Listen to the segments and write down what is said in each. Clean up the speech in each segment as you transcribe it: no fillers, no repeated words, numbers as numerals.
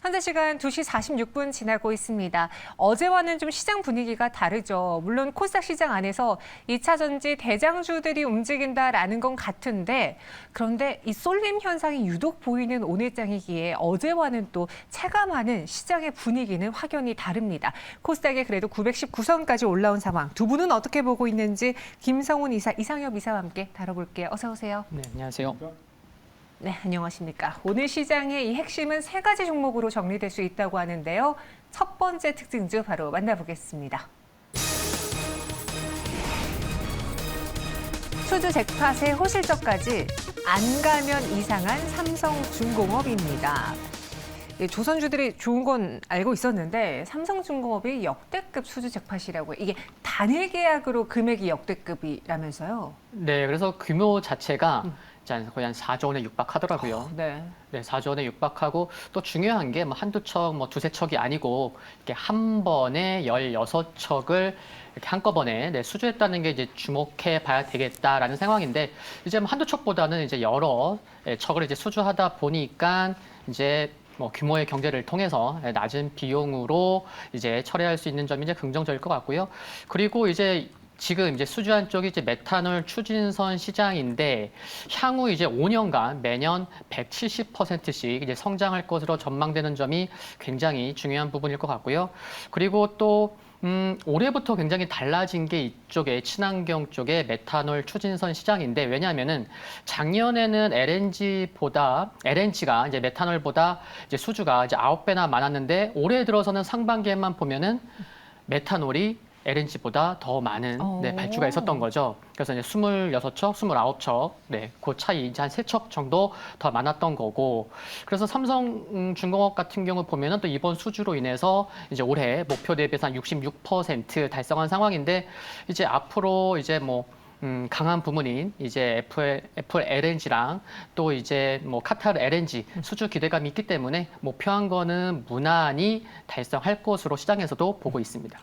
현재 시간 2시 46분 지나고 있습니다. 어제와는 좀 시장 분위기가 다르죠. 물론 코스닥 시장 안에서 2차 전지 대장주들이 움직인다라는 건 같은데 그런데 이 쏠림 현상이 유독 보이는 오늘장이기에 어제와는 또 체감하는 시장의 분위기는 확연히 다릅니다. 코스닥에 그래도 919선까지 올라온 상황. 두 분은 어떻게 보고 있는지 김성훈 이사, 이상엽 이사와 함께 다뤄볼게요. 어서 오세요. 네, 안녕하세요. 네, 안녕하십니까. 오늘 시장의 이 핵심은 세 가지 종목으로 정리될 수 있다고 하는데요. 첫 번째 특징주 바로 만나보겠습니다. 수주 잭팟의 호실적까지 안 가면 이상한 삼성중공업입니다. 조선주들이 좋은 건 알고 있었는데 삼성중공업이 역대급 수주 잭팟이라고 이게 단일 계약으로 금액이 역대급이라면서요? 네, 그래서 규모 자체가 거의 한 4조 원에 육박하더라고요. 네. 네, 4조 원에 육박하고 또 중요한 게 뭐 한두 척, 뭐 두세 척이 아니고 이렇게 한 번에 16척을 이렇게 한꺼번에 수주했다는 게 이제 주목해 봐야 되겠다라는 상황인데 이제 뭐 한두 척보다는 이제 여러 척을 이제 수주하다 보니까 이제 뭐 규모의 경제를 통해서 낮은 비용으로 이제 처리할 수 있는 점이 이제 긍정적일 것 같고요. 그리고 이제 지금 이제 수주한 쪽이 이제 메탄올 추진선 시장인데 향후 이제 5년간 매년 170%씩 이제 성장할 것으로 전망되는 점이 굉장히 중요한 부분일 것 같고요. 그리고 또 올해부터 굉장히 달라진 게 이쪽에 친환경 쪽에 메탄올 추진선 시장인데 왜냐하면은 작년에는 LNG가 이제 메탄올보다 이제 수주가 이제 9배나 많았는데 올해 들어서는 상반기에만 보면은 메탄올이 LNG보다 더 많은 발주가 있었던 거죠. 그래서 이제 26척, 29척, 그 차이 이제 한 3척 정도 더 많았던 거고. 그래서 삼성중공업 같은 경우 보면은 또 이번 수주로 인해서 이제 올해 목표 대비해서 한 66% 달성한 상황인데 이제 앞으로 이제 뭐 강한 부문인 이제 애플 LNG랑 또 이제 뭐 카타르 LNG 수주 기대감이 있기 때문에 목표한 거는 무난히 달성할 것으로 시장에서도 보고 있습니다.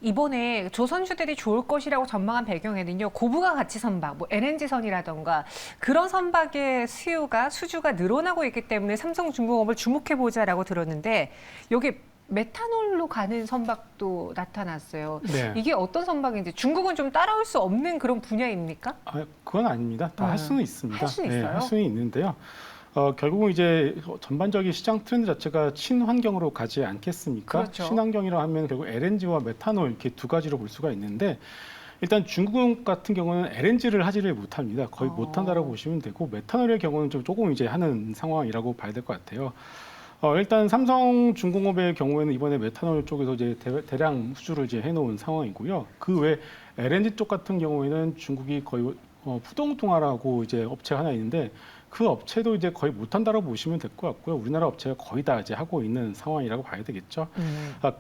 이번에 조선주들이 좋을 것이라고 전망한 배경에는요. 고부가 가치 선박, 뭐 LNG선이라던가 그런 선박의 수주가 늘어나고 있기 때문에 삼성중공업을 주목해보자라고 들었는데 여기 메탄올로 가는 선박도 나타났어요. 네. 이게 어떤 선박인지 중국은 좀 따라올 수 없는 그런 분야입니까? 그건 아닙니다. 다 할 수는 있습니다. 할 수 있어요? 할 수는 있는데요. 결국은 이제 전반적인 시장 트렌드 자체가 친환경으로 가지 않겠습니까? 그렇죠. 친환경이라 하면 결국 LNG와 메탄올 이렇게 두 가지로 볼 수가 있는데 일단 중국 같은 경우는 LNG를 하지를 못합니다. 거의 못한다라고 보시면 되고 메탄올의 경우는 좀 조금 이제 하는 상황이라고 봐야 될 것 같아요. 일단 삼성중공업의 경우에는 이번에 메탄올 쪽에서 이제 대량 수주를 이제 해놓은 상황이고요. 그 외 LNG 쪽 같은 경우에는 중국이 거의 푸동통화라고 이제 업체가 하나 있는데 그 업체도 이제 거의 못한다라고 보시면 될 것 같고요. 우리나라 업체가 거의 다 이제 하고 있는 상황이라고 봐야 되겠죠.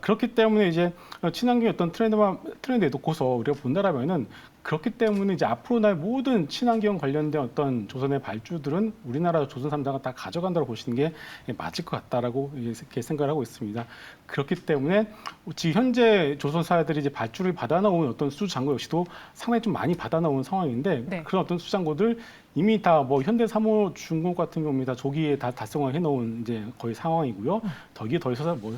그렇기 때문에 이제 친환경의 어떤 트렌드에 놓고서 우리가 본다라면은 그렇기 때문에 이제 앞으로 날 모든 친환경 관련된 어떤 조선의 발주들은 우리나라 조선 3사가 다 가져간다고 보시는 게 맞을 것 같다라고 이렇게 생각을 하고 있습니다. 그렇기 때문에 지금 현재 조선사들이 이제 발주를 받아나온 어떤 수장고 역시도 상당히 좀 많이 받아나온 상황인데 그런 어떤 수장고들 이미 다 뭐 현대사무중공업 같은 경우는 다 조기에 다 달성을 해놓은 이제 거의 상황이고요. 더기에 더 있어서 뭐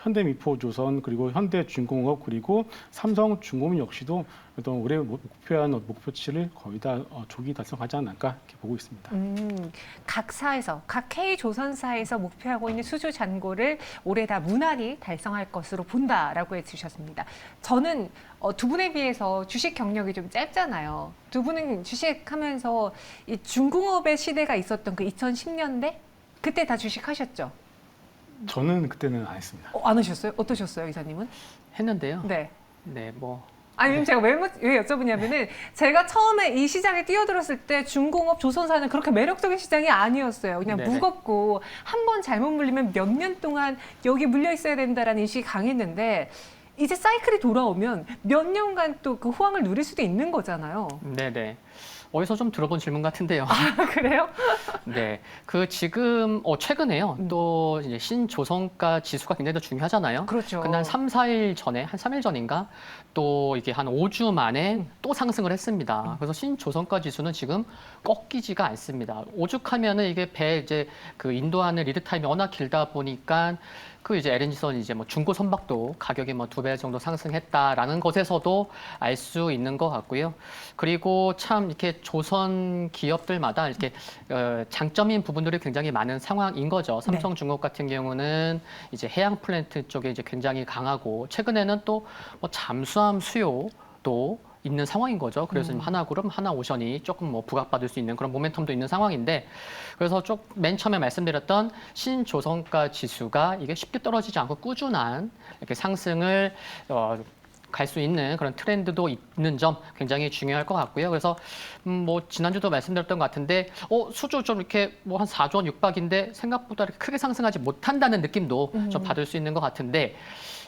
현대미포조선 그리고 현대중공업 그리고 삼성중공업 역시도 어떤 올해 목표한 목표치를 거의 다 조기 달성하지 않을까 이렇게 보고 있습니다. 각 K조선사에서 목표하고 있는 수주 잔고를 올해 다 무난히 달성할 것으로 본다라고 해주셨습니다. 저는 두 분에 비해서 주식 경력이 좀 짧잖아요. 두 분은 주식하면서 이 중공업의 시대가 있었던 그 2010년대 그때 다 주식하셨죠? 저는 그때는 안 했습니다. 안 하셨어요? 어떠셨어요, 이사님은? 했는데요. 네. 아니, 제가 왜 여쭤보냐면은 제가 처음에 이 시장에 뛰어들었을 때 중공업 조선사는 그렇게 매력적인 시장이 아니었어요. 그냥 무겁고 한 번 잘못 물리면 몇 년 동안 여기 물려 있어야 된다라는 인식이 강했는데 이제 사이클이 돌아오면 몇 년간 또 그 호황을 누릴 수도 있는 거잖아요. 네네. 어디서 좀 들어본 질문 같은데요. 그래요? 네, 그 지금 최근에요. 또 이제 신조선가 지수가 굉장히 더 중요하잖아요. 그렇죠. 근데 한 3, 4일 전에, 한 3일 전인가 또 이게 한 5주 만에 또 상승을 했습니다. 그래서 신조선가 지수는 지금 꺾이지가 않습니다. 오죽하면은 이게 배 이제 그 인도하는 리드 타임이 워낙 길다 보니까 그 이제 LNG선 이제 뭐 중고 선박도 가격이 뭐 2배 정도 상승했다라는 것에서도 알 수 있는 것 같고요. 그리고 참 이렇게 조선 기업들마다 이렇게 장점인 부분들이 굉장히 많은 상황인 거죠. 삼성중공업 같은 경우는 이제 해양 플랜트 쪽에 이제 굉장히 강하고 최근에는 또 뭐 잠수함 수요도 있는 상황인 거죠. 그래서 지금 하나그룹, 하나오션이 조금 뭐 부각받을 수 있는 그런 모멘텀도 있는 상황인데 그래서 맨 처음에 말씀드렸던 신조선가 지수가 이게 쉽게 떨어지지 않고 꾸준한 이렇게 상승을 갈 수 있는 그런 트렌드도 있는 점 굉장히 중요할 것 같고요. 그래서 뭐 지난주도 말씀드렸던 것 같은데 수주 좀 이렇게 뭐 한 4조 원 육박인데 생각보다 이렇게 크게 상승하지 못한다는 느낌도 좀 받을 수 있는 것 같은데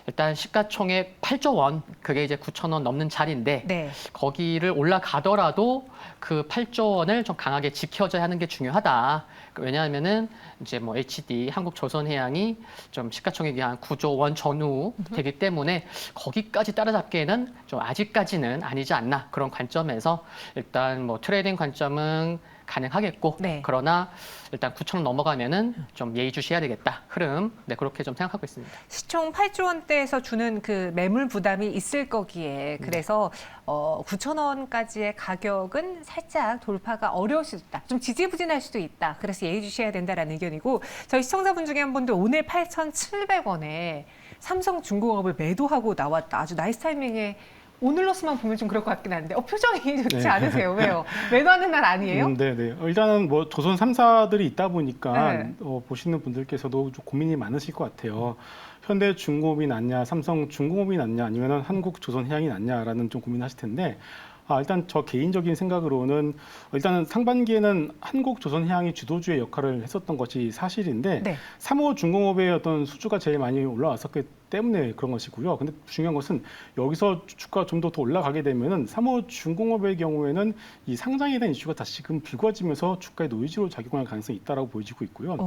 일단 시가총액 8조 원, 그게 이제 9천 원 넘는 자리인데 네. 거기를 올라가더라도 그 8조 원을 좀 강하게 지켜줘야 하는 게 중요하다. 왜냐하면은 이제 뭐 HD 한국조선해양이 좀 시가총액이 한 9조 원 전후 되기 때문에 거기까지 따라잡기에는 좀 아직까지는 아니지 않나 그런 관점에서 일단 뭐 트레이딩 관점은 가능하겠고 네. 그러나 일단 9천 원 넘어가면은 좀 예의주시해야 되겠다 흐름 그렇게 좀 생각하고 있습니다. 시총 8조 원대에서 주는 그 매물 부담이 있을 거기에 그래서 9천 원까지의 가격은 살짝 돌파가 어려울 수도 있다. 좀 지지부진할 수도 있다. 그래서 예의주시해야 된다라는 의견이고 저희 시청자분 중에 한 분도 오늘 8,700원에 삼성중공업을 매도하고 나왔다. 아주 나이스 타이밍에 오늘로서만 보면 좀 그럴 것 같긴 한데 표정이 좋지 않으세요? 왜요? 매도하는 날 아니에요? 네네. 일단은 뭐 조선 3사들이 있다 보니까 네. 보시는 분들께서도 좀 고민이 많으실 것 같아요. 현대중공업이 낫냐, 삼성중공업이 낫냐, 아니면 한국조선해양이 낫냐라는 좀 고민하실 텐데 일단 저 개인적인 생각으로는 일단은 상반기에는 한국조선해양이 주도주의 역할을 했었던 것이 사실인데 네. 3호 중공업의 어떤 수주가 제일 많이 올라왔었기 때문에 그런 것이고요. 근데 중요한 것은 여기서 주가가 좀 더 올라가게 되면은 3호 중공업의 경우에는 이 상장에 대한 이슈가 다시금 불거지면서 주가에 노이즈로 작용할 가능성이 있다라고 보여지고 있고요.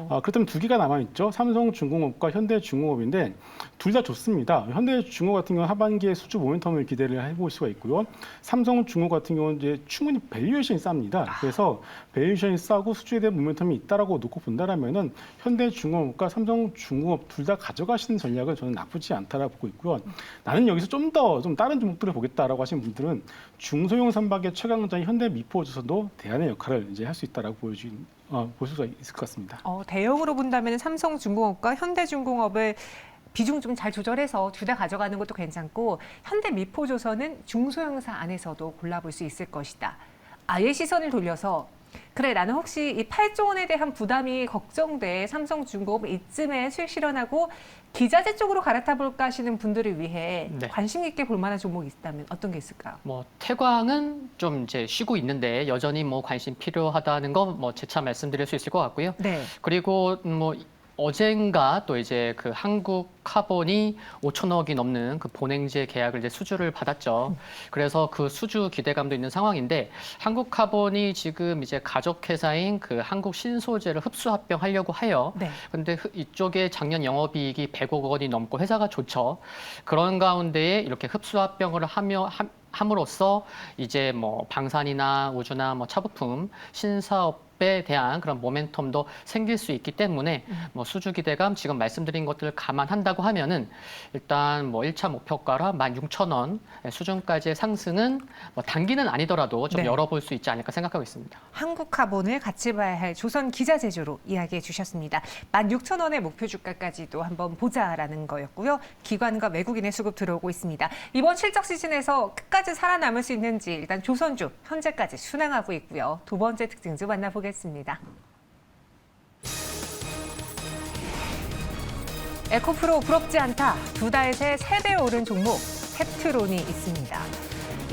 그렇다면 두 개가 남아 있죠. 삼성중공업과 현대중공업인데 둘 다 좋습니다. 현대중공업 같은 경우는 하반기에 수주 모멘텀을 기대를 해볼 수가 있고요. 삼성중공업 같은 경우는 이제 충분히 밸류에이션이 쌉니다. 그래서 밸류에이션이 싸고 수주에 대한 모멘텀이 있다라고 놓고 본다라면은 현대중공업과 삼성중공업 둘 다 가져가시는 전략은 저는 나쁘지 않다라고 보고 있고요. 나는 여기서 좀 다른 종목들을 보겠다라고 하시는 분들은 중소형 선박의 최강자인 현대미포조선도 대안의 역할을 이제 할 수 있다라고 볼 수가 있을 것 같습니다. 대형으로 본다면 삼성중공업과 현대중공업을 비중 좀 잘 조절해서 둘 다 가져가는 것도 괜찮고 현대미포조선은 중소형사 안에서도 골라볼 수 있을 것이다. 아예 시선을 돌려서 그래 나는 혹시 이 8조 원에 대한 부담이 걱정돼 삼성중공업 이쯤에 수익 실현하고 기자재 쪽으로 갈아타볼까 하시는 분들을 위해 네. 관심 있게 볼 만한 종목이 있다면 어떤 게 있을까요? 뭐 태광은 좀 이제 쉬고 있는데 여전히 뭐 관심 필요하다는 거 뭐 재차 말씀드릴 수 있을 것 같고요. 네. 그리고 뭐 어젠가 또 이제 그 한국카본이 5천억이 넘는 그 본행제 계약을 이제 수주를 받았죠. 그래서 그 수주 기대감도 있는 상황인데 한국카본이 지금 이제 가족 회사인 그 한국신소재를 흡수 합병하려고 해요. 네. 근데 이쪽에 작년 영업이익이 100억 원이 넘고 회사가 좋죠. 그런 가운데에 이렇게 흡수 합병을 함으로써 이제 뭐 방산이나 우주나 뭐 차부품 신사업에 대한 그런 모멘텀도 생길 수 있기 때문에 뭐 수주 기대감 지금 말씀드린 것들을 감안한다고 하면은 일단 뭐 1차 목표가라 16,000원 수준까지의 상승은 뭐 단기는 아니더라도 좀 네. 열어볼 수 있지 않을까 생각하고 있습니다. 한국카본을 같이 봐야 할 조선 기자재주로 이야기해 주셨습니다. 16,000원의 목표 주가까지도 한번 보자라는 거였고요. 기관과 외국인의 수급 들어오고 있습니다. 이번 실적 시즌에서 끝까지 살아남을 수 있는지 일단 조선주 현재까지 순항하고 있고요. 두 번째 특징주 만나보겠습니다. 에코프로 부럽지 않다. 두 달 새 3배 오른 종목 펩트론이 있습니다.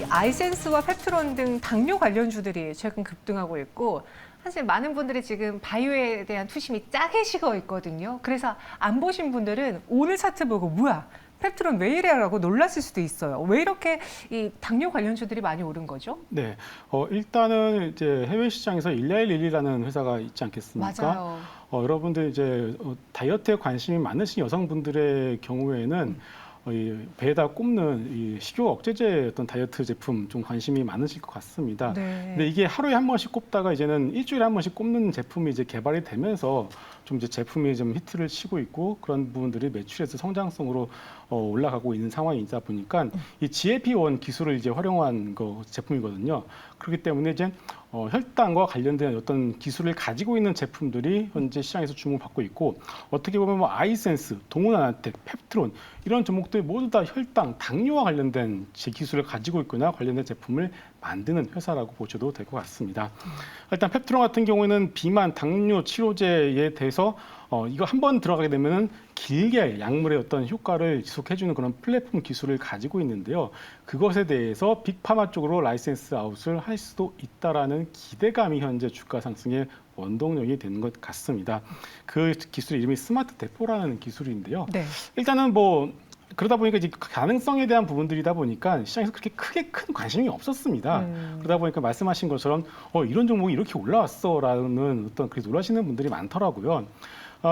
아이센스와 펩트론 등 당뇨 관련주들이 최근 급등하고 있고 사실 많은 분들이 지금 바이오에 대한 투심이 짜게 식어 있거든요. 그래서 안 보신 분들은 오늘 차트 보고 뭐야 펩트론 왜 이래라고 놀랐을 수도 있어요. 왜 이렇게 이 당뇨 관련주들이 많이 오른 거죠? 네, 일단은 이제 해외 시장에서 일라일릴리라는 회사가 있지 않겠습니까? 맞아요. 여러분들 이제 다이어트에 관심이 많으신 여성분들의 경우에는 이 배에다 꼽는 이 식욕 억제제 어떤 다이어트 제품 좀 관심이 많으실 것 같습니다. 네. 근데 이게 하루에 한 번씩 꼽다가 이제는 일주일에 한 번씩 꼽는 제품이 이제 개발이 되면서 좀 이제 제품이 좀 히트를 치고 있고 그런 부분들이 매출에서 성장성으로 올라가고 있는 상황이다 보니까 이 GLP-1 기술을 이제 활용한 거 제품이거든요. 그렇기 때문에 이제 혈당과 관련된 어떤 기술을 가지고 있는 제품들이 현재 시장에서 주목받고 있고 어떻게 보면 뭐 아이센스, 동훈아나텍, 펩트론 이런 종목들이 모두 다 혈당, 당뇨와 관련된 기술을 가지고 있거나 관련된 제품을 만드는 회사라고 보셔도 될 것 같습니다. 일단 펩트론 같은 경우에는 비만, 당뇨 치료제에 대해서 이거 한 번 들어가게 되면은 길게 약물의 어떤 효과를 지속해주는 그런 플랫폼 기술을 가지고 있는데요. 그것에 대해서 빅파마 쪽으로 라이센스 아웃을 할 수도 있다라는 기대감이 현재 주가 상승의 원동력이 되는 것 같습니다. 그 기술 이름이 스마트 데포라는 기술인데요. 네. 일단은 뭐 그러다 보니까 이제 가능성에 대한 부분들이다 보니까 시장에서 그렇게 크게 큰 관심이 없었습니다. 그러다 보니까 말씀하신 것처럼 이런 종목이 이렇게 올라왔어라는 어떤 그렇게 놀라시는 분들이 많더라고요.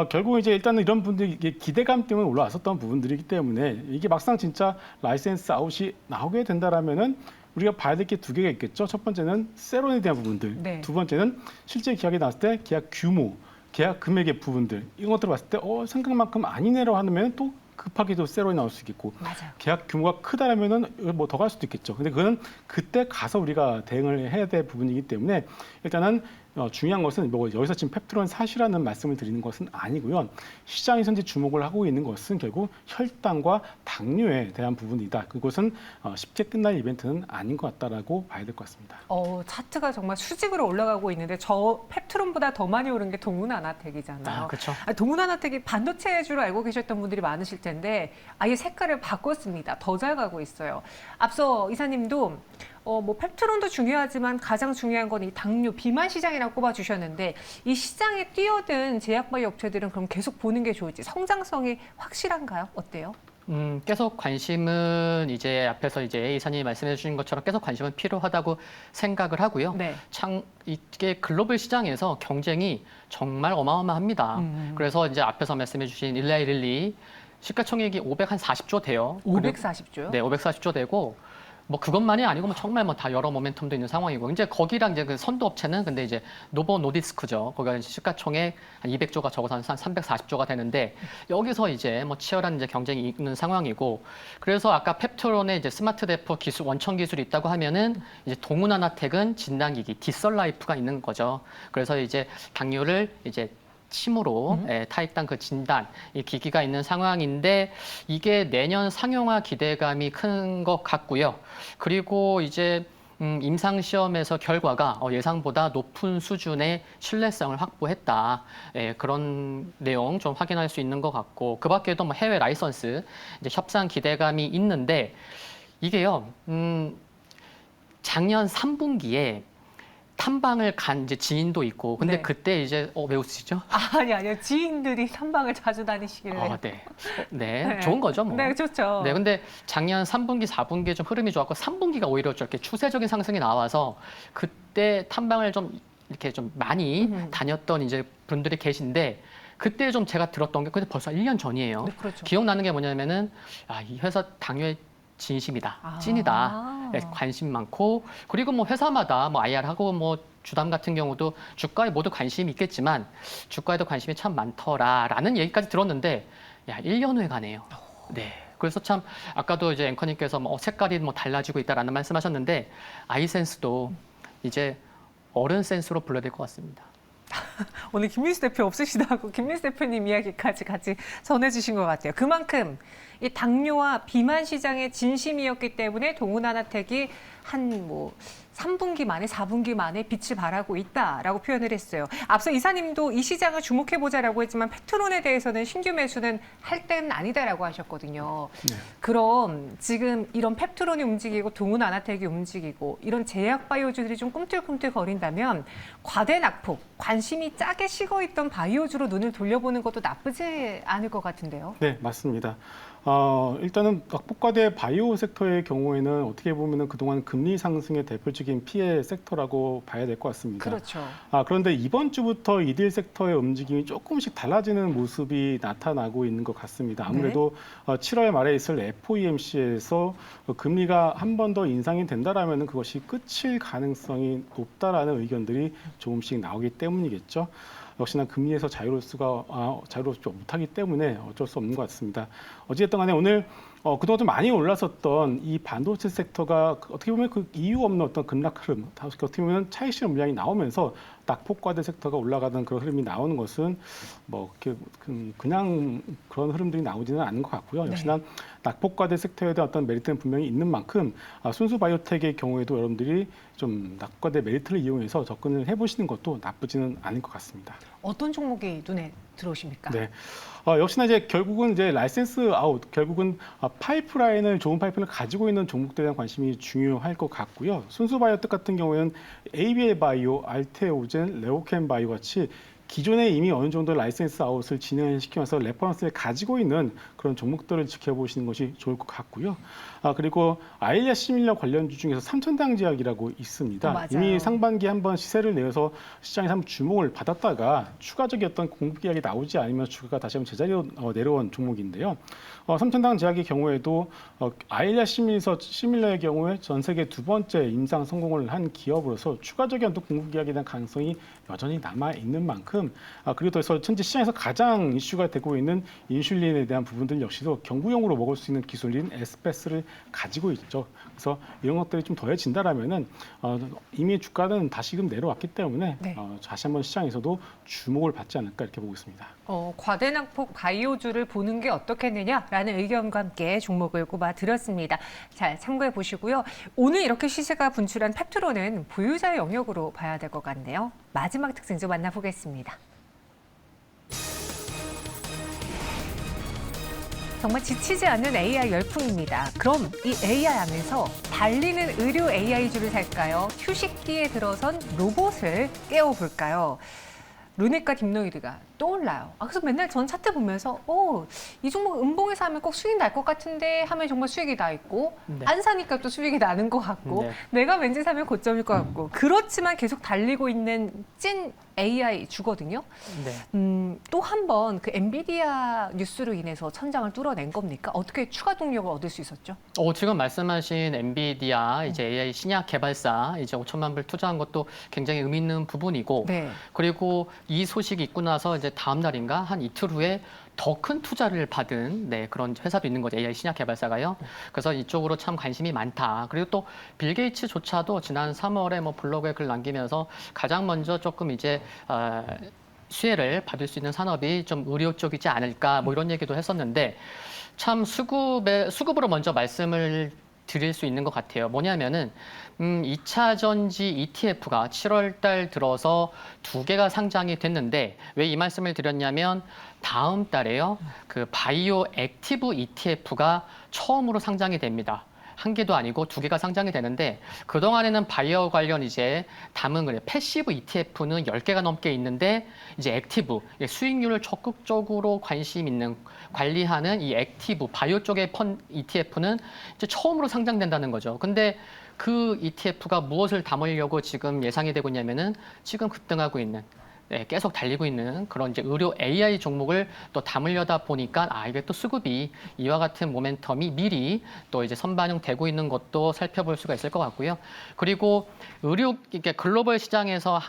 결국 이제 일단은 이런 분들이 기대감 때문에 올라왔었던 부분들이기 때문에 이게 막상 진짜 라이센스 아웃이 나오게 된다라면은 우리가 봐야 될 게 두 개가 있겠죠. 첫 번째는 세론에 대한 부분들, 네. 두 번째는 실제 계약이 나왔을 때 계약 규모, 계약 금액의 부분들 이런 것들을 봤을 때 생각만큼 아니네라고 하면 또 급하게도 세론이 나올 수 있겠고 맞아요. 계약 규모가 크다라면은 뭐 더 갈 수도 있겠죠. 근데 그거는 그때 가서 우리가 대응을 해야 될 부분이기 때문에 일단은 중요한 것은 뭐 여기서 지금 펩트론 사시라는 말씀을 드리는 것은 아니고요. 시장이 현재 주목을 하고 있는 것은 결국 혈당과 당뇨에 대한 부분이다. 그것은 쉽게 끝날 이벤트는 아닌 것 같다라고 봐야 될 것 같습니다. 차트가 정말 수직으로 올라가고 있는데 저 펩트론보다 더 많이 오른 게 동훈아나텍이잖아요. 그렇죠. 동훈아나텍이 반도체주로 알고 계셨던 분들이 많으실 텐데 아예 색깔을 바꿨습니다. 더 잘 가고 있어요. 앞서 이사님도 뭐 펩트론도 중요하지만 가장 중요한 건 이 당뇨, 비만 시장이라고 꼽아주셨는데 이 시장에 뛰어든 제약바이오 업체들은 그럼 계속 보는 게 좋을지 성장성이 확실한가요? 어때요? 계속 관심은 이제 앞에서 이제 이사님이 말씀해 주신 것처럼 계속 관심은 필요하다고 생각을 하고요. 네. 이게 글로벌 시장에서 경쟁이 정말 어마어마합니다. 그래서 이제 앞에서 말씀해 주신 일라이릴리 시가총액이 540조 돼요. 540조요? 네, 540조 되고 뭐 그것만이 아니고 뭐 정말 뭐 다 여러 모멘텀도 있는 상황이고 이제 거기랑 이제 그 선도 업체는 근데 이제 노보 노디스크죠. 거기가 이제 시가총액 한 200조가 적어서 한 340조가 되는데 여기서 이제 뭐 치열한 이제 경쟁이 있는 상황이고 그래서 아까 펩트론의 이제 스마트 데포 기술 원천 기술이 있다고 하면은 이제 동훈아나텍은 진단기기 디설라이프가 있는 거죠. 그래서 이제 당뇨를 이제 침으로 타입당 그 진단 이 기기가 있는 상황인데 이게 내년 상용화 기대감이 큰 것 같고요. 그리고 이제 임상 시험에서 결과가 예상보다 높은 수준의 신뢰성을 확보했다. 그런 내용 좀 확인할 수 있는 것 같고 그 밖에도 뭐 해외 라이선스 이제 협상 기대감이 있는데 이게요. 작년 3분기에 탐방을 간 이제 지인도 있고 근데 네. 그때 이제 왜 웃으시죠? 아니요. 지인들이 탐방을 자주 다니시길래. 네. 네. 좋은 거죠, 뭐. 네, 좋죠. 네, 근데 작년 3분기, 4분기에 좀 흐름이 좋았고 3분기가 오히려 저렇게 추세적인 상승이 나와서 그때 탐방을 좀 이렇게 좀 많이 다녔던 이제 분들이 계신데 그때 좀 제가 들었던 게 근데 벌써 1년 전이에요. 네, 그렇죠. 기억나는 게 뭐냐면은 이 회사 당뇨에 진심이다, 찐이다, 네, 관심 많고 그리고 뭐 회사마다 뭐 IR하고 뭐 주담 같은 경우도 주가에 모두 관심이 있겠지만 주가에도 관심이 참 많더라라는 얘기까지 들었는데 1년 후에 가네요. 네. 그래서 참 아까도 이제 앵커님께서 뭐 색깔이 뭐 달라지고 있다라는 말씀하셨는데 아이센스도 이제 어른 센스로 불러야 될 것 같습니다. 오늘 김민수 대표 없으시다고 김민수 대표님 이야기까지 같이 전해주신 것 같아요. 그만큼 이 당뇨와 비만 시장의 진심이었기 때문에 동훈아나텍이 한 뭐 3분기 만에 4분기 만에 빛을 발하고 있다라고 표현을 했어요. 앞서 이사님도 이 시장을 주목해보자라고 했지만 팩트론에 대해서는 신규 매수는 할 때는 아니다라고 하셨거든요. 네. 그럼 지금 이런 펩트론이 움직이고 동은 아나텍이 움직이고 이런 제약 바이오주들이 좀 꿈틀꿈틀 거린다면 과대 낙폭, 관심이 짜게 식어있던 바이오주로 눈을 돌려보는 것도 나쁘지 않을 것 같은데요. 네, 맞습니다. 일단은 낙폭과대 바이오 섹터의 경우에는 어떻게 보면은 그동안 금리 상승의 대표적인 피해 섹터라고 봐야 될 것 같습니다. 그렇죠. 그런데 이번 주부터 이들 섹터의 움직임이 조금씩 달라지는 모습이 나타나고 있는 것 같습니다. 아무래도 7월 말에 있을 FOMC에서 금리가 한 번 더 인상이 된다라면 그것이 끝일 가능성이 높다라는 의견들이 조금씩 나오기 때문이겠죠. 역시나 금리에서 자유롭지 못하기 때문에 어쩔 수 없는 것 같습니다. 어찌됐든 간에 오늘 그동안 좀 많이 올랐었던 이 반도체 섹터가 어떻게 보면 그 이유 없는 어떤 급락 흐름, 어떻게 보면 차익실 물량이 나오면서 낙폭과대 섹터가 올라가던 그런 흐름이 나오는 것은 뭐 그냥 그런 흐름들이 나오지는 않는 것 같고요. 역시나 낙폭과대 섹터에 대한 어떤 메리트는 분명히 있는 만큼 순수 바이오텍의 경우에도 여러분들이 좀 낙폭과대 메리트를 이용해서 접근을 해보시는 것도 나쁘지는 않을 것 같습니다. 어떤 종목이 눈에 들어오십니까? 네. 역시나 이제 결국은 이제 라이센스 아웃, 결국은 좋은 파이프라인을 가지고 있는 종목들에 대한 관심이 중요할 것 같고요. 순수 바이오텍 같은 경우에는 ABL 바이오, 알테오젠, 레오켄 바이오 같이 기존에 이미 어느 정도 라이센스 아웃을 진행시키면서 레퍼런스를 가지고 있는 그런 종목들을 지켜보시는 것이 좋을 것 같고요. 그리고 아일리아 시밀러 관련주 중에서 삼천당 제약이라고 있습니다. 맞아요. 이미 상반기에 한번 시세를 내어서 시장에서 한번 주목을 받았다가 추가적인 어떤 공급 계약이 나오지 않으면 주가가 다시 한번 제자리로 내려온 종목인데요. 삼천당 제약의 경우에도 아일리아 시밀러의 경우에 전 세계 두 번째 임상 성공을 한 기업으로서 추가적인 어떤 공급 계약에 대한 가능성이 여전히 남아 있는 만큼 그리고 더해서 현재 시장에서 가장 이슈가 되고 있는 인슐린에 대한 부분들 역시도 경구용으로 먹을 수 있는 기술인 에스페스를 가지고 있죠. 그래서 이런 것들이 좀 더해진다라면은 이미 주가는 다시금 내려왔기 때문에 다시 한번 시장에서도 주목을 받지 않을까 이렇게 보고 있습니다. 과대낙폭 바이오주를 보는 게 어떻겠느냐라는 의견과 함께 종목을 꼽아드렸습니다. 잘 참고해 보시고요. 오늘 이렇게 시세가 분출한 펩트론은 보유자의 영역으로 봐야 될 것 같네요. 마지막 특징 좀 만나보겠습니다. 정말 지치지 않는 AI 열풍입니다. 그럼 이 AI 안에서 달리는 의료 AI주를 살까요? 휴식기에 들어선 로봇을 깨워볼까요? 루넷과 딥노이드가 떠올라요. 그래서 맨날 전 차트 보면서 이 종목 음봉에서 하면 꼭 수익 날 것 같은데 하면 정말 수익이 나 있고 안 사니까 또 수익이 나는 것 같고 내가 왠지 사면 고점일 것 같고 그렇지만 계속 달리고 있는 찐 AI 주거든요. 또 한 번 그 엔비디아 뉴스로 인해서 천장을 뚫어낸 겁니까? 어떻게 추가 동력을 얻을 수 있었죠? 지금 말씀하신 엔비디아 이제 AI 신약 개발사 이제 5천만 불 투자한 것도 굉장히 의미 있는 부분이고 그리고 이 소식이 있고 나서 이제 다음 날인가 한 이틀 후에 더 큰 투자를 받은 그런 회사도 있는 거죠. AI 신약 개발사가요. 그래서 이쪽으로 참 관심이 많다. 그리고 또 빌 게이츠조차도 지난 3월에 뭐 블로그에 글 남기면서 가장 먼저 조금 이제 수혜를 받을 수 있는 산업이 좀 의료 쪽이지 않을까 뭐 이런 얘기도 했었는데 참 수급으로 먼저 말씀을 드릴 수 있는 것 같아요. 뭐냐면은 2차 전지 ETF가 7월 달 들어서 2개가 상장이 됐는데 왜 이 말씀을 드렸냐면 다음 달에요. 그 바이오 액티브 ETF가 처음으로 상장이 됩니다. 1개도 아니고 2개가 상장이 되는데 그동안에는 바이오 관련 이제 담은 패시브 ETF는 10개가 넘게 있는데 이제 액티브 수익률을 적극적으로 관심 있는 관리하는 이 액티브 바이오 쪽의 ETF는 이제 처음으로 상장된다는 거죠. 근데 그 ETF가 무엇을 담으려고 지금 예상이 되고 있냐면은 지금 급등하고 있는 계속 달리고 있는 그런 이제 의료 AI 종목을 또 담으려다 보니까 이게 또 수급이 이와 같은 모멘텀이 미리 또 이제 선반영되고 있는 것도 살펴볼 수가 있을 것 같고요. 그리고 이게 글로벌 시장에서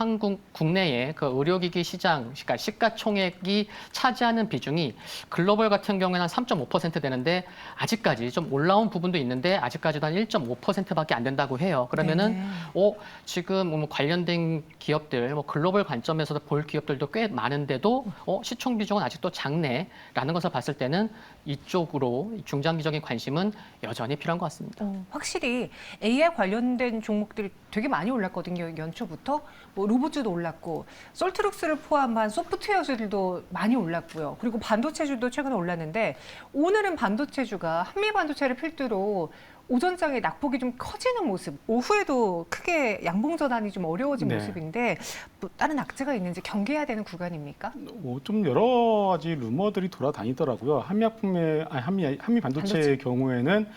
국내의 그 의료기기 시장, 그러니까 시가총액이 차지하는 비중이 글로벌 같은 경우에는 한 3.5% 되는데 아직까지 좀 올라온 부분도 있는데 아직까지도 한 1.5%밖에 안 된다고 해요. 그러면은 지금 뭐 관련된 기업들 뭐 글로벌 관점에서도 볼 볼 기업들도 꽤 많은데도 시총 비중은 아직도 작네라는 것을 봤을 때는 이쪽으로 중장기적인 관심은 여전히 필요한 것 같습니다. 확실히 AI 관련된 종목들이 되게 많이 올랐거든요. 연초부터 뭐 로봇주도 올랐고 솔트룩스를 포함한 소프트웨어주들도 많이 올랐고요. 그리고 반도체주도 최근에 올랐는데 오늘은 반도체주가 한미 반도체를 필두로 오전장에 낙폭이 좀 커지는 모습, 오후에도 크게 양봉 전환이 좀 어려워진 네. 모습인데 또 다른 악재가 있는지 경계해야 되는 구간입니까? 좀 여러 가지 루머들이 돌아다니더라고요. 한미 반도체의 경우에는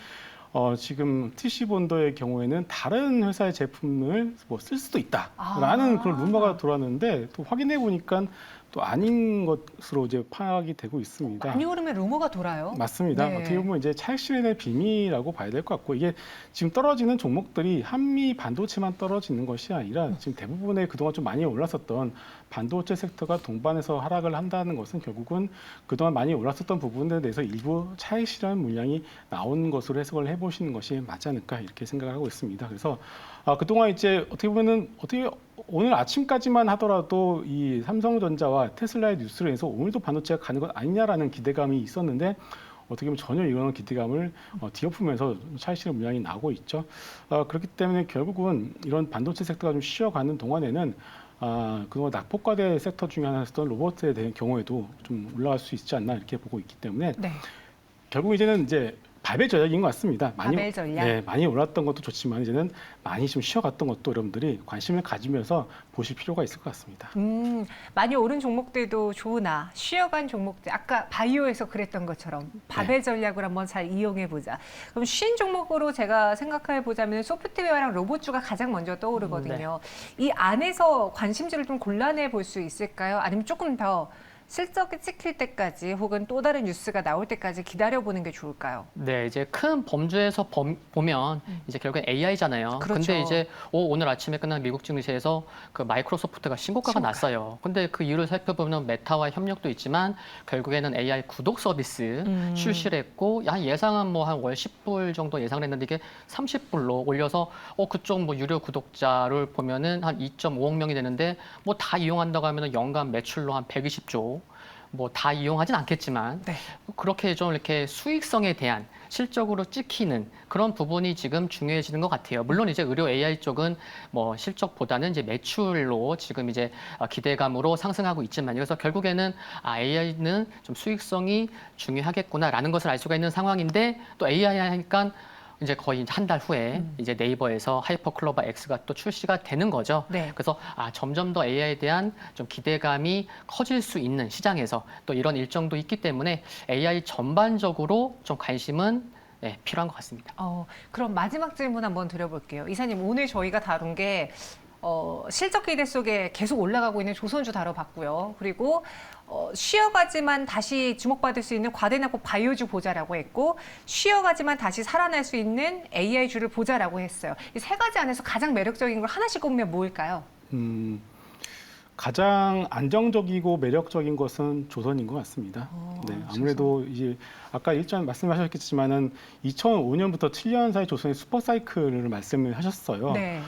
지금 TC 본더의 경우에는 다른 회사의 제품을 뭐 쓸 수도 있다라는 그런 루머가 돌았는데 또 확인해 보니까 또 아닌 것으로 이제 파악이 되고 있습니다. 많이 오르면 루머가 돌아요. 맞습니다. 네. 어떻게 보면 이제 차익 실현의 비밀이라고 봐야 될 것 같고 이게 지금 떨어지는 종목들이 한미 반도체만 떨어지는 것이 아니라 지금 대부분의 그동안 좀 많이 올랐었던 반도체 섹터가 동반해서 하락을 한다는 것은 결국은 그동안 많이 올랐었던 부분에 대해서 일부 차익 실현 물량이 나온 것으로 해석을 해보시는 것이 맞지 않을까 이렇게 생각을 하고 있습니다. 그래서 그동안 이제 어떻게 보면은 오늘 아침까지만 하더라도 이 삼성전자와 테슬라의 뉴스를 해서 오늘도 반도체가 가는 것 아니냐라는 기대감이 있었는데 어떻게 보면 전혀 이런 기대감을 뒤엎으면서 차익 실현 물량이 나오고 있죠. 그렇기 때문에 결국은 이런 반도체 섹터가 좀 쉬어가는 동안에는 그동안 낙폭과대 섹터 중에 하나였던 로봇에 대한 경우에도 좀 올라갈 수 있지 않나 이렇게 보고 있기 때문에 네. 결국 이제는 이제 바벨 전략인 것 같습니다. 바벨 전략. 네, 많이 올랐던 것도 좋지만 이제는 많이 좀 쉬어갔던 것도 여러분들이 관심을 가지면서 보실 필요가 있을 것 같습니다. 많이 오른 종목들도 좋으나 쉬어간 종목들, 아까 바이오에서 그랬던 것처럼 바벨 전략을 한번 잘 이용해 보자. 그럼 쉰 종목으로 제가 생각해 보자면 소프트웨어랑 로봇주가 가장 먼저 떠오르거든요. 이 안에서 관심주를 좀 골라내 볼 수 있을까요? 아니면 조금 더 실적이 찍힐 때까지 혹은 또 다른 뉴스가 나올 때까지 기다려보는 게 좋을까요? 네, 이제 큰 범주에서 보면 이제 결국엔 AI잖아요. 그렇죠. 근데 이제 오늘 아침에 끝난 미국 증시에서 그 마이크로소프트가 신고가가 났어요. 근데 그 이유를 살펴보면 메타와 협력도 있지만 결국에는 AI 구독 서비스 출시를 했고 예상은 뭐 한 월 10불 정도 예상을 했는데 이게 30불로 올려서 그쪽 뭐 유료 구독자를 보면은 한 2.5억 명이 되는데 뭐 다 이용한다고 하면은 연간 매출로 한 120조 뭐 다 이용하진 않겠지만 네. 그렇게 좀 이렇게 수익성에 대한 실적으로 찍히는 그런 부분이 지금 중요해지는 것 같아요. 물론 이제 의료 AI 쪽은 뭐 실적보다는 이제 매출로 지금 이제 기대감으로 상승하고 있지만 그래서 결국에는 AI는 좀 수익성이 중요하겠구나라는 것을 알 수가 있는 상황인데 또 AI 하니까 이제 거의 한 달 후에 이제 네이버에서 하이퍼클로바 X가 또 출시가 되는 거죠. 네. 그래서 점점 더 AI에 대한 좀 기대감이 커질 수 있는 시장에서 또 이런 일정도 있기 때문에 AI 전반적으로 좀 관심은 필요한 것 같습니다. 그럼 마지막 질문 한번 드려볼게요. 이사님, 오늘 저희가 다룬 게 실적 기대 속에 계속 올라가고 있는 조선주 다뤄봤고요. 그리고 쉬어가지만 다시 주목받을 수 있는 과대납폭 바이오주 보자라고 했고 쉬어가지만 다시 살아날 수 있는 AI주를 보자라고 했어요. 이 세 가지 안에서 가장 매력적인 걸 하나씩 꼽으면 뭘까요? 가장 안정적이고 매력적인 것은 조선인 것 같습니다. 네, 아무래도 이제 아까 일전 말씀하셨겠지만은 2005년부터 7년 사이 조선의 슈퍼사이클을 말씀을 하셨어요. 네.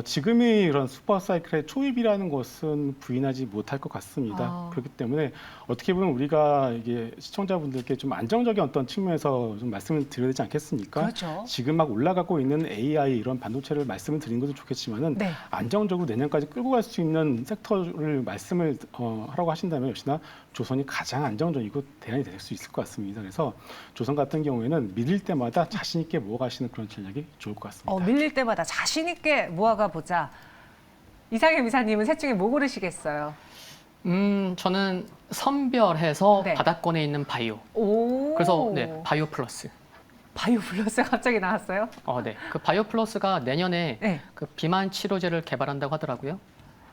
지금이 그런 슈퍼사이클의 초입이라는 것은 부인하지 못할 것 같습니다. 그렇기 때문에 어떻게 보면 우리가 이게 시청자분들께 좀 안정적인 어떤 측면에서 좀 말씀을 드려야 되지 않겠습니까? 그렇죠. 지금 막 올라가고 있는 AI 이런 반도체를 말씀을 드리는 것도 좋겠지만은 네. 안정적으로 내년까지 끌고 갈 수 있는 섹터를 말씀을 하라고 하신다면 역시나 조선이 가장 안정적이고 대안이 될 수 있을 것 같습니다. 그래서 조선 같은 경우에는 밀릴 때마다 자신 있게 모아가시는 그런 전략이 좋을 것 같습니다. 밀릴 때마다 자신 있게 모아가 보자. 이상현 이사님은 셋 중에 뭐 고르시겠어요? 저는 선별해서 네. 바닥권에 있는 바이오. 오. 그래서 바이오 플러스. 바이오 플러스 갑자기 나왔어요? 네. 그 바이오 플러스가 내년에 네. 그 비만 치료제를 개발한다고 하더라고요.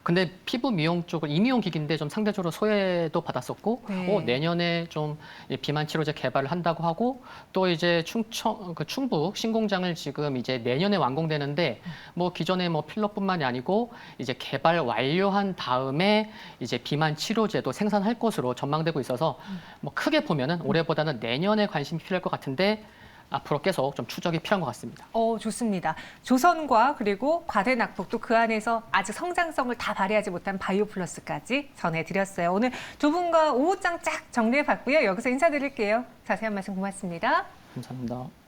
근데 피부 미용 쪽을 이미용 기기인데 좀 상대적으로 소외도 받았었고 네. 내년에 좀 비만 치료제 개발을 한다고 하고 또 이제 충북 신공장을 지금 이제 내년에 완공되는데 뭐 기존에 뭐 필러뿐만이 아니고 이제 개발 완료한 다음에 이제 비만 치료제도 생산할 것으로 전망되고 있어서 뭐 크게 보면은 올해보다는 내년에 관심이 필요할 것 같은데 앞으로 계속 좀 추적이 필요한 것 같습니다. 좋습니다. 조선과 그리고 과대 낙폭 또 그 안에서 아직 성장성을 다 발휘하지 못한 바이오 플러스까지 전해드렸어요. 오늘 두 분과 오후장 쫙 정리해봤고요. 여기서 인사드릴게요. 자세한 말씀 고맙습니다. 감사합니다.